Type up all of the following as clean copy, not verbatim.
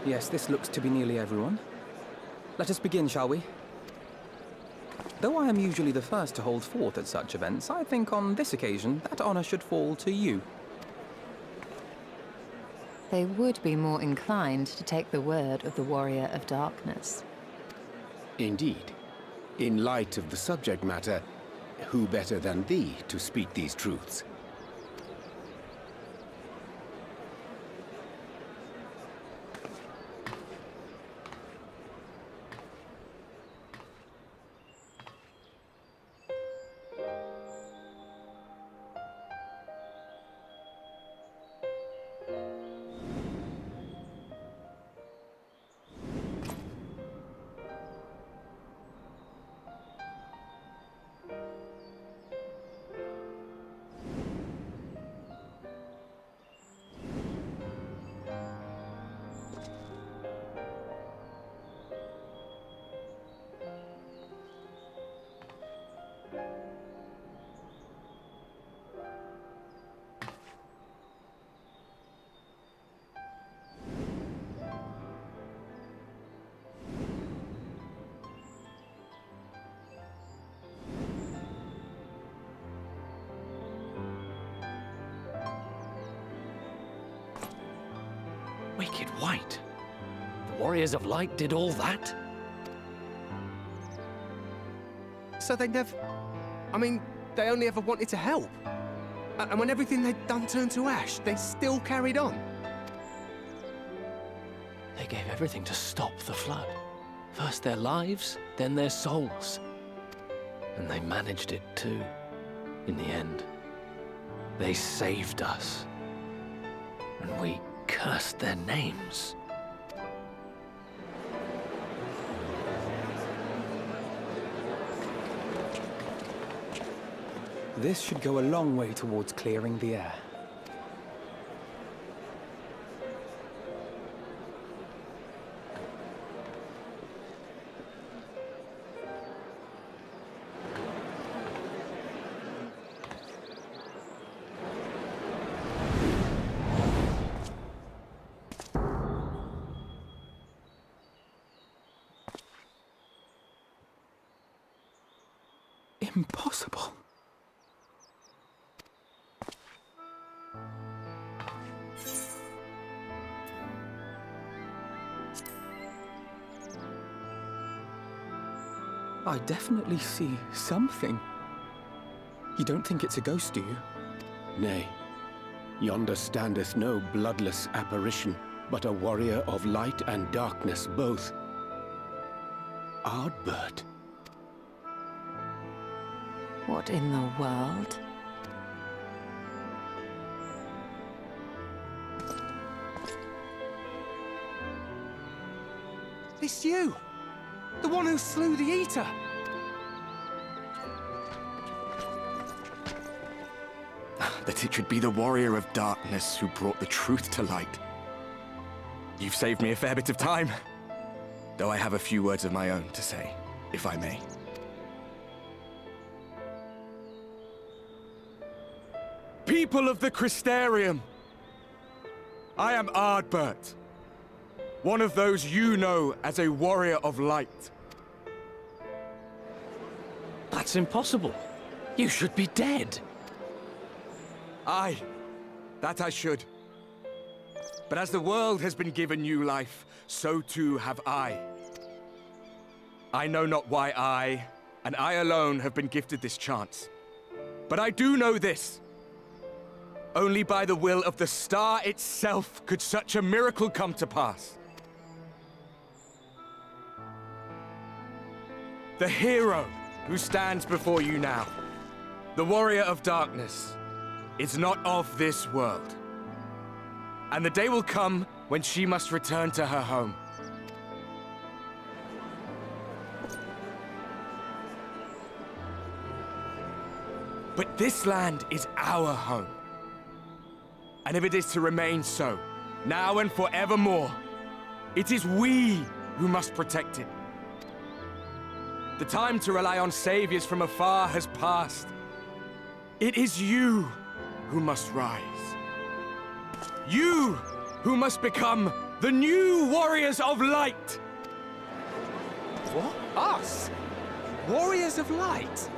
Yes, this looks to be nearly everyone. Let us begin, shall we? Though I am usually the first to hold forth at such events, I think on this occasion that honor should fall to you. They would be more inclined to take the word of the Warrior of Darkness. Indeed. In light of the subject matter, who better than thee to speak these truths? Wicked White? The Warriors of Light did all that? So they never... I mean, they only ever wanted to help. And when everything they'd done turned to ash, they still carried on. They gave everything to stop the flood. First their lives, then their souls. And they managed it too, in the end. They saved us. And we cursed their names. This should go a long way towards clearing the air. Impossible. I definitely see something. You don't think it's a ghost, do you? Nay, yonder standeth no bloodless apparition, but a warrior of light and darkness both. Ardbert. What in the world? It's you! The one who slew the Eater! That it should be the Warrior of Darkness who brought the truth to light. You've saved me a fair bit of time. Though I have a few words of my own to say, if I may. People of the Crystarium! I am Ardbert. One of those you know as a Warrior of Light. That's impossible. You should be dead. Aye, that I should. But as the world has been given new life, so too have I. I know not why I, and I alone, have been gifted this chance. But I do know this. Only by the will of the star itself could such a miracle come to pass. The hero who stands before you now, the Warrior of Darkness, is not of this world. And the day will come when she must return to her home. But this land is our home. And if it is to remain so, now and forevermore, it is we who must protect it. The time to rely on saviors from afar has passed. It is you who must rise. You who must become The new Warriors of Light! What? Us? Warriors of Light?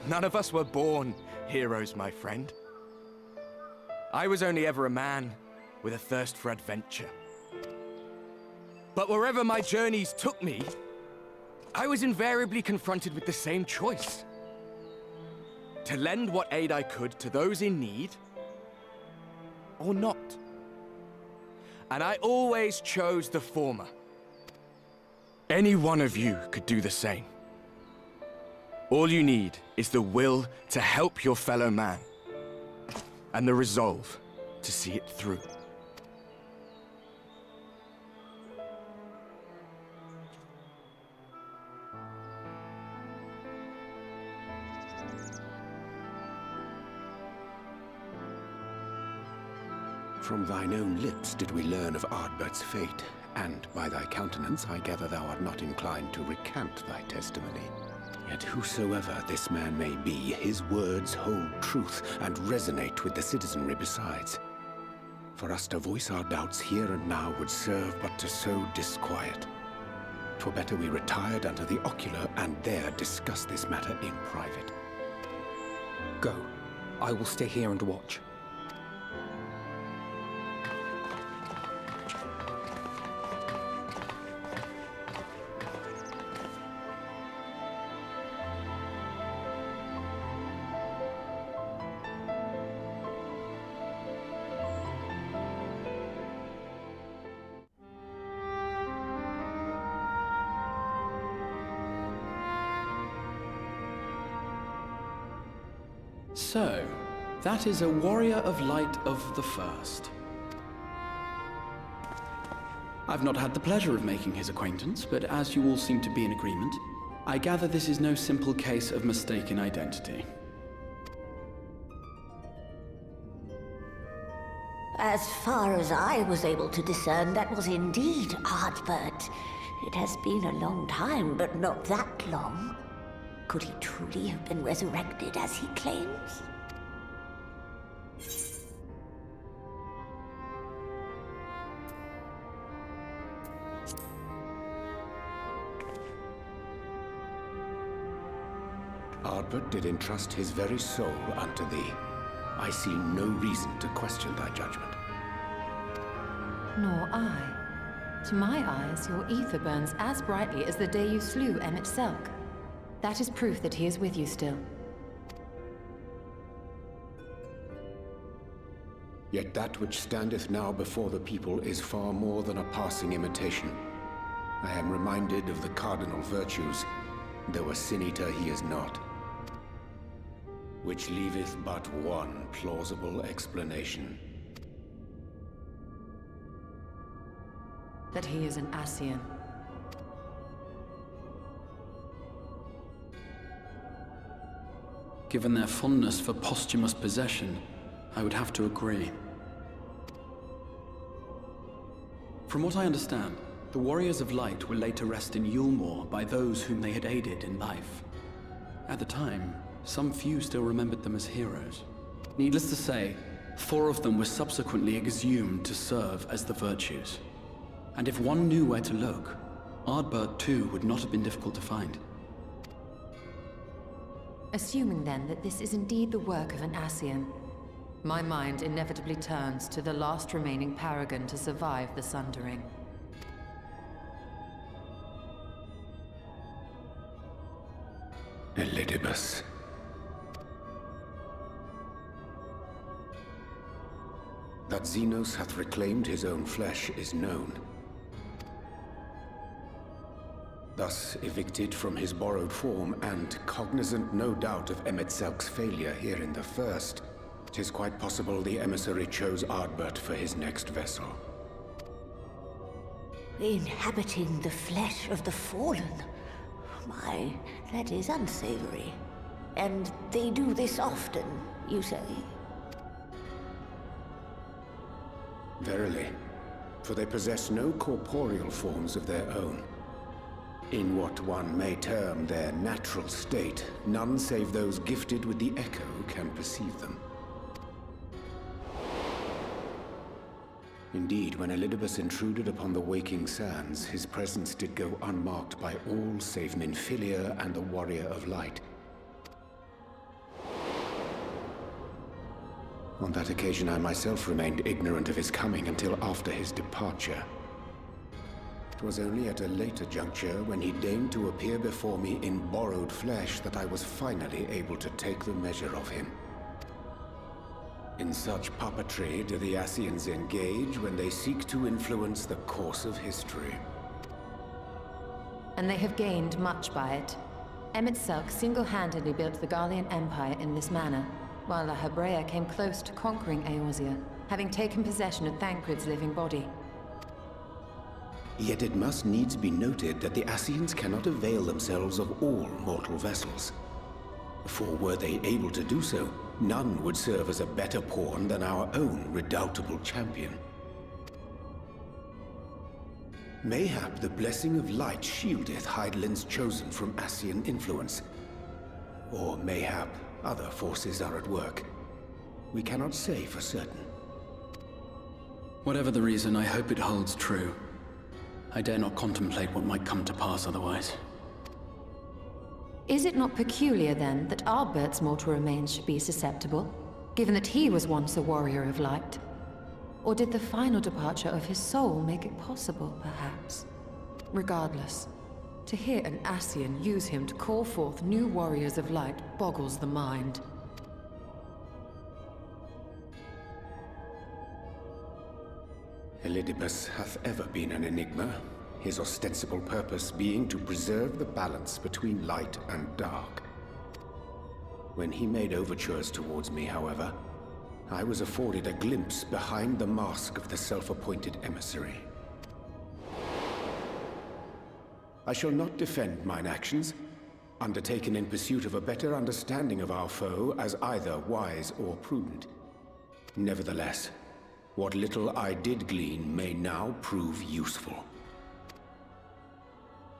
None of us were born heroes, my friend. I was only ever a man with a thirst for adventure. But wherever my journeys took me, I was invariably confronted with the same choice. To lend what aid I could to those in need, or not. And I always chose the former. Any one of you could do the same. All you need is the will to help your fellow man, and the resolve to see it through. From thine own lips did we learn of Ardbert's fate, and by thy countenance I gather thou art not inclined to recant thy testimony. Yet whosoever this man may be, his words hold truth and resonate with the citizenry besides. For us to voice our doubts here and now would serve but to sow disquiet. 'Twere better we retired under the ocular and there discuss this matter in private. Go. I will stay here and watch. So, that is a warrior of light of the first. I've not had the pleasure of making his acquaintance, but as you all seem to be in agreement, I gather this is no simple case of mistaken identity. As far as I was able to discern, that was indeed Ardbert. It has been a long time, but not that long. Could he truly have been resurrected as he claims? Ardbert did entrust his very soul unto thee. I see no reason to question thy judgment. Nor I. To my eyes, your ether burns as brightly as the day you slew Emmett Selk. That is proof that he is with you still. Yet that which standeth now before the people is far more than a passing imitation. I am reminded of the cardinal virtues, though a sin-eater he is not. Which leaveth but one plausible explanation. That he is an Ascian. Given their fondness for posthumous possession, I would have to agree. From what I understand, the Warriors of Light were laid to rest in Yulmore by those whom they had aided in life. At the time, some few still remembered them as heroes. Needless to say, 4 of them were subsequently exhumed to serve as the Virtues. And if one knew where to look, Ardbert too would not have been difficult to find. Assuming then that this is indeed the work of an Ascian, my mind inevitably turns to the last remaining paragon to survive the Sundering. Elidibus. That Xenos hath reclaimed his own flesh is known. Thus evicted from his borrowed form, and cognizant no doubt of Emmett Selk's failure here in the first, 'tis quite possible the emissary chose Ardbert for his next vessel. Inhabiting the flesh of the fallen? My, that is unsavory. And they do this often, you say? Verily, for they possess no corporeal forms of their own. In what one may term their natural state, none save those gifted with the echo can perceive them. Indeed, when Elidibus intruded upon the waking sands, his presence did go unmarked by all save Minfilia and the Warrior of Light. On that occasion, I myself remained ignorant of his coming until after his departure. It was only at a later juncture, when he deigned to appear before me in borrowed flesh, that I was finally able to take the measure of him. In such puppetry do the Ascians engage when they seek to influence the course of history. And they have gained much by it. Emmett Selk single-handedly built the Garlean Empire in this manner, while La Hebrea came close to conquering Eorzea, having taken possession of Thancred's living body. Yet it must needs be noted that the Ascians cannot avail themselves of all mortal vessels. For were they able to do so, none would serve as a better pawn than our own redoubtable champion. Mayhap the blessing of light shieldeth Hydaelyn's chosen from Ascian influence. Or mayhap other forces are at work. We cannot say for certain. Whatever the reason, I hope it holds true. I dare not contemplate what might come to pass otherwise. Is it not peculiar, then, that Ardbert's mortal remains should be susceptible, given that he was once a warrior of light? Or did the final departure of his soul make it possible, perhaps? Regardless, to hear an Ascian use him to call forth new warriors of light boggles the mind. Elidibus hath ever been an enigma, his ostensible purpose being to preserve the balance between light and dark. When he made overtures towards me, however, I was afforded a glimpse behind the mask of the self-appointed emissary. I shall not defend mine actions, undertaken in pursuit of a better understanding of our foe, as either wise or prudent. Nevertheless, what little I did glean may now prove useful.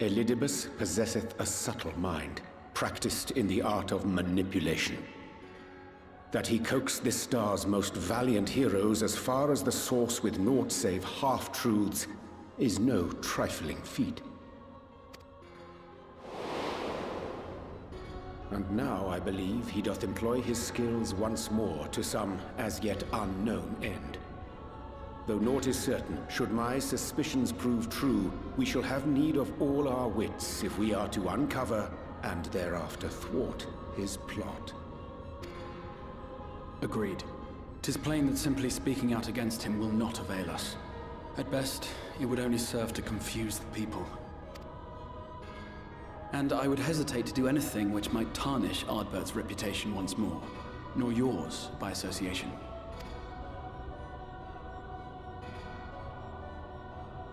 Elidibus possesseth a subtle mind, practiced in the art of manipulation. That he coaxed this star's most valiant heroes as far as the source with naught save half-truths is no trifling feat. And now I believe he doth employ his skills once more to some as yet unknown end. Though naught is certain, should my suspicions prove true, we shall have need of all our wits if we are to uncover and thereafter thwart his plot. Agreed. 'Tis plain that simply speaking out against him will not avail us. At best, it would only serve to confuse the people. And I would hesitate to do anything which might tarnish Ardbert's reputation once more, nor yours by association.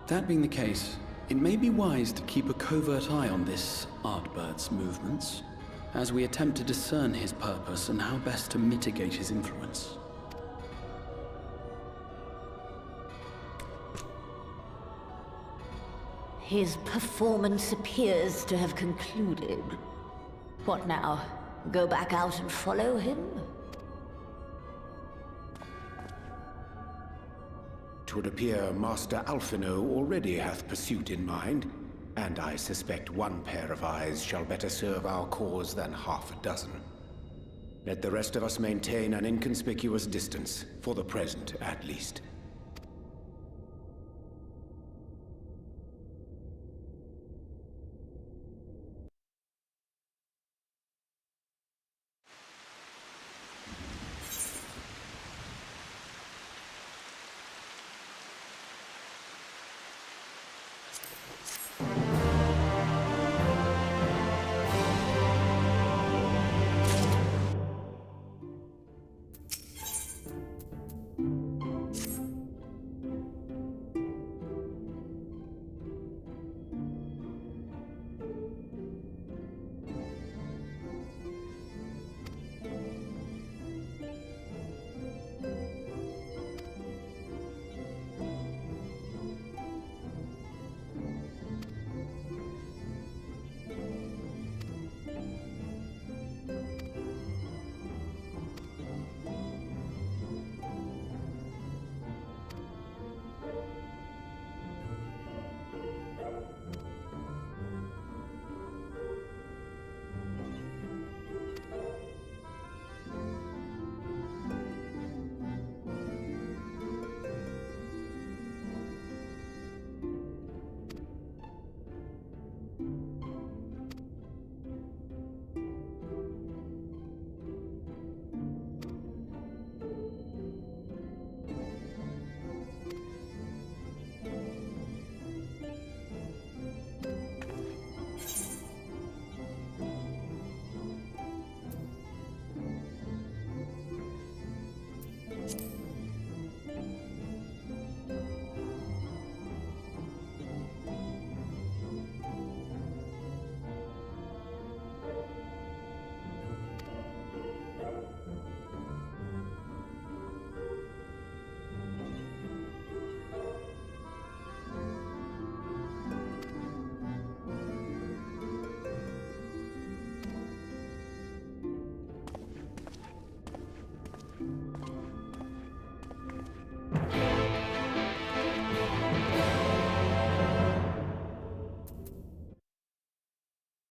That being the case, it may be wise to keep a covert eye on this Ardbert's movements, as we attempt to discern his purpose and how best to mitigate his influence. His performance appears to have concluded. What now? Go back out and follow him? 'Twould appear Master Alphino already hath pursuit in mind, and I suspect one pair of eyes shall better serve our cause than half a dozen. Let the rest of us maintain an inconspicuous distance, for the present at least.